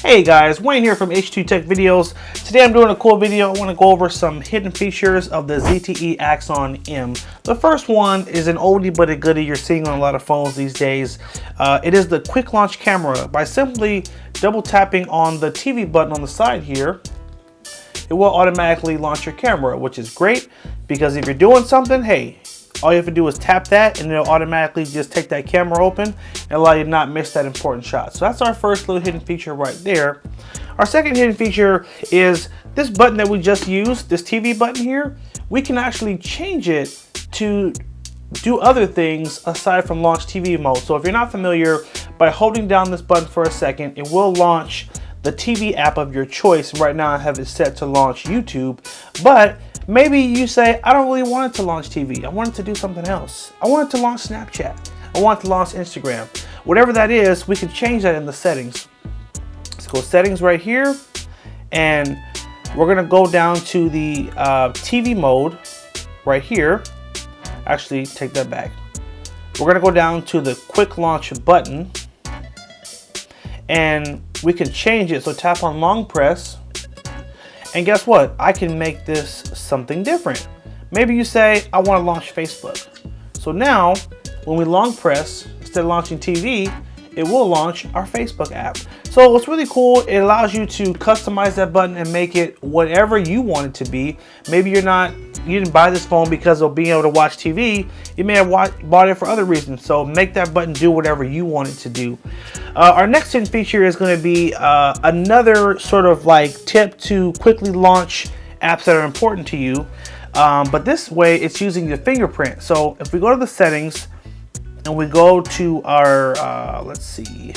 Hey guys, Wayne here from H2 Tech Videos. Today I'm doing a cool video. I want to go over some hidden features of the ZTE Axon M. The first one is an oldie but a goodie you're seeing on a lot of phones these days. It is the quick launch camera. By simply double tapping on the TV button on the side here, it will automatically launch your camera, which is great because if you're doing something, hey, all you have to do is tap that and it'll automatically just take that camera open and allow you to not miss that important shot. So that's our first little hidden feature right there. Our second hidden feature is this button that we just used, this TV button here. We can actually change it to do other things aside from launch TV mode. So if you're not familiar, by holding down this button for a second, it will launch the TV app of your choice. Right now I have it set to launch YouTube, but maybe you say, I don't really want it to launch TV. I want it to do something else. I want it to launch Snapchat. I want it to launch Instagram. Whatever that is, we can change that in the settings. Let's go settings right here. And we're gonna go down to the TV mode right here. Actually, take that back. We're gonna go down to the quick launch button. And we can change it. So tap on long press. And guess what? I can make this something different. Maybe you say, I want to launch Facebook. So now, when we long press, instead of launching TV, it will launch our Facebook app. So what's really cool, it allows you to customize that button and make it whatever you want it to be. Maybe you didn't buy this phone because of being able to watch TV. You may have bought it for other reasons. So make that button do whatever you want it to do. Our next hidden feature is going to be another sort of like tip to quickly launch apps that are important to you. But this way it's using the fingerprint. So if we go to the settings and we go to our, let's see,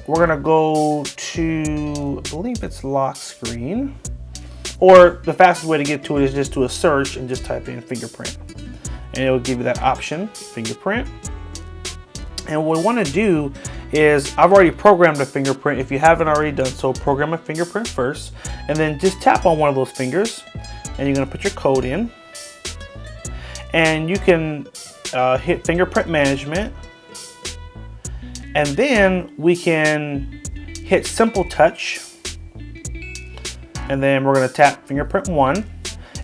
we're going to go to, I believe it's lock screen. Or the fastest way to get to it is just do a search and just type in fingerprint. And it will give you that option, fingerprint. And what we want to do is, I've already programmed a fingerprint. If you haven't already done so, program a fingerprint first. And then just tap on one of those fingers. And you're going to put your code in. And you can hit fingerprint management. And then we can hit simple touch. And then we're going to tap fingerprint 1.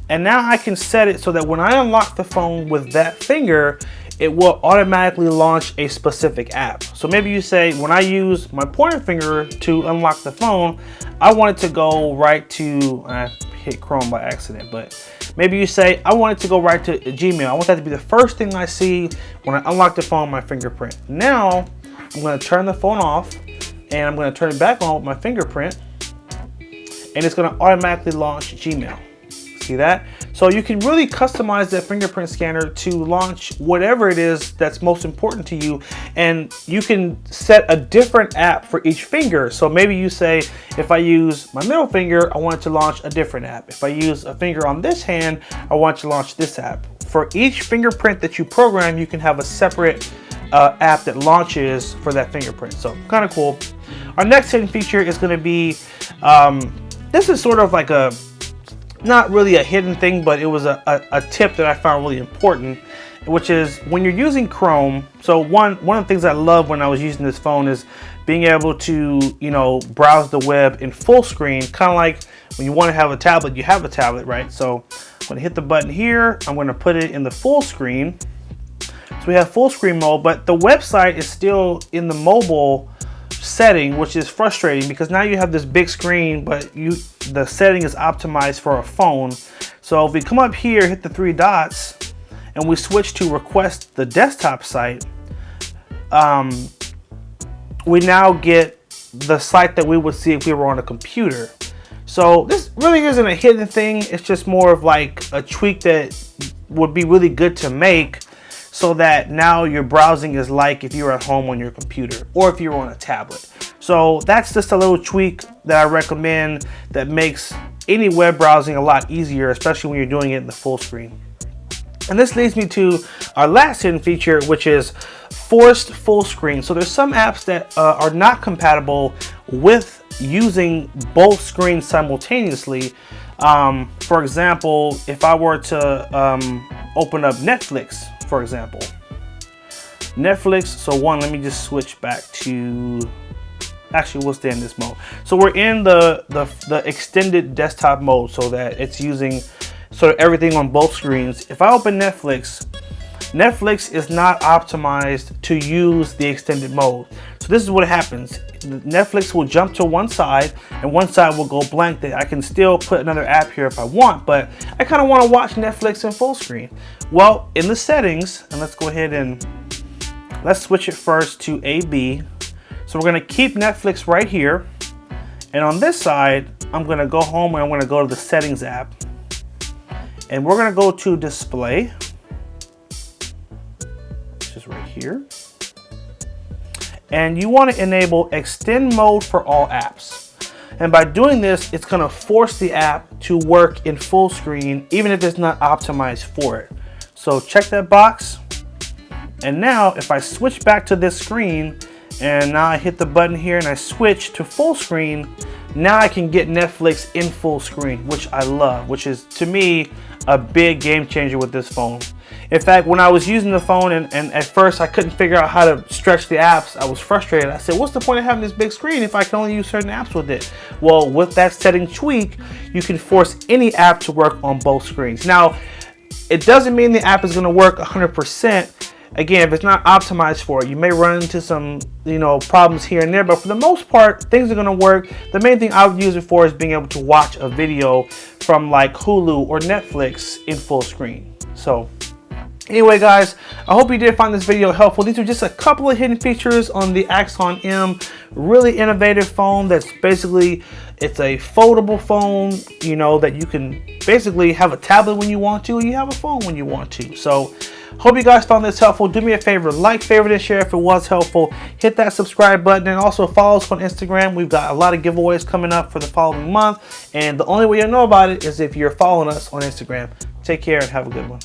And now I can set it so that when I unlock the phone with that finger, it will automatically launch a specific app. So maybe you say, when I use my pointer finger to unlock the phone, I want it to go right to, I hit Chrome by accident, but maybe you say, I want it to go right to Gmail. I want that to be the first thing I see when I unlock the phone with my fingerprint. Now, I'm gonna turn the phone off and I'm gonna turn it back on with my fingerprint and it's gonna automatically launch Gmail. See that? So you can really customize that fingerprint scanner to launch whatever it is that's most important to you, and you can set a different app for each finger. So maybe you say, if I use my middle finger, I want it to launch a different app. If I use a finger on this hand, I want it to launch this app. For each fingerprint that you program, you can have a separate app that launches for that fingerprint. So kind of cool. Our next hidden feature is going to be, this is sort of like a, not really a hidden thing, but it was a tip that I found really important, which is when you're using Chrome. So one of the things I love when I was using this phone is being able to, you know, browse the web in full screen, kind of like when you want to have a tablet, you have a tablet, right? So I'm going to hit the button here. I'm going to put it in the full screen. So we have full screen mode, but the website is still in the mobile setting, which is frustrating because now you have this big screen, but the setting is optimized for a phone. So if we come up here, hit the 3 dots, and we switch to request the desktop site, we now get the site that we would see if we were on a computer. So this really isn't a hidden thing. It's just more of like a tweak that would be really good to make, so that now your browsing is like if you're at home on your computer or if you're on a tablet. So that's just a little tweak that I recommend that makes any web browsing a lot easier, especially when you're doing it in the full screen. And this leads me to our last hidden feature, which is forced full screen. So there's some apps that are not compatible with using both screens simultaneously. For example, if I were to open up Netflix, for example, Netflix. So let me just switch back to Actually, we'll stay in this mode. So we're in the extended desktop mode, so that it's using sort of everything on both screens. If I open Netflix, Netflix is not optimized to use the extended mode. So this is what happens. Netflix will jump to one side and one side will go blank. That I can still put another app here if I want, but I kind of want to watch Netflix in full screen. Well, in the settings, and let's go ahead and let's switch it first to AB. So we're going to keep Netflix right here. And on this side, I'm going to go home and I'm going to go to the settings app. And we're going to go to display. Which is right here. And you want to enable extend mode for all apps. And by doing this, it's going to force the app to work in full screen, even if it's not optimized for it. So check that box. And now if I switch back to this screen, and now I hit the button here and I switch to full screen, now I can get Netflix in full screen, which I love, which is to me a big game changer with this phone. In fact, when I was using the phone and at first I couldn't figure out how to stretch the apps, I was frustrated. I said, what's the point of having this big screen if I can only use certain apps with it? Well, with that setting tweak, you can force any app to work on both screens. Now, it doesn't mean the app is going to work 100%. Again, if it's not optimized for it, you may run into some, problems here and there, but for the most part, things are going to work. The main thing I would use it for is being able to watch a video from like Hulu or Netflix in full screen. So anyway, guys, I hope you did find this video helpful. These are just a couple of hidden features on the Axon M. Really innovative phone that's basically, it's a foldable phone, that you can basically have a tablet when you want to, and you have a phone when you want to. So hope you guys found this helpful. Do me a favor, like, favorite, and share if it was helpful. Hit that subscribe button and also follow us on Instagram. We've got a lot of giveaways coming up for the following month. And the only way you'll know about it is if you're following us on Instagram. Take care and have a good one.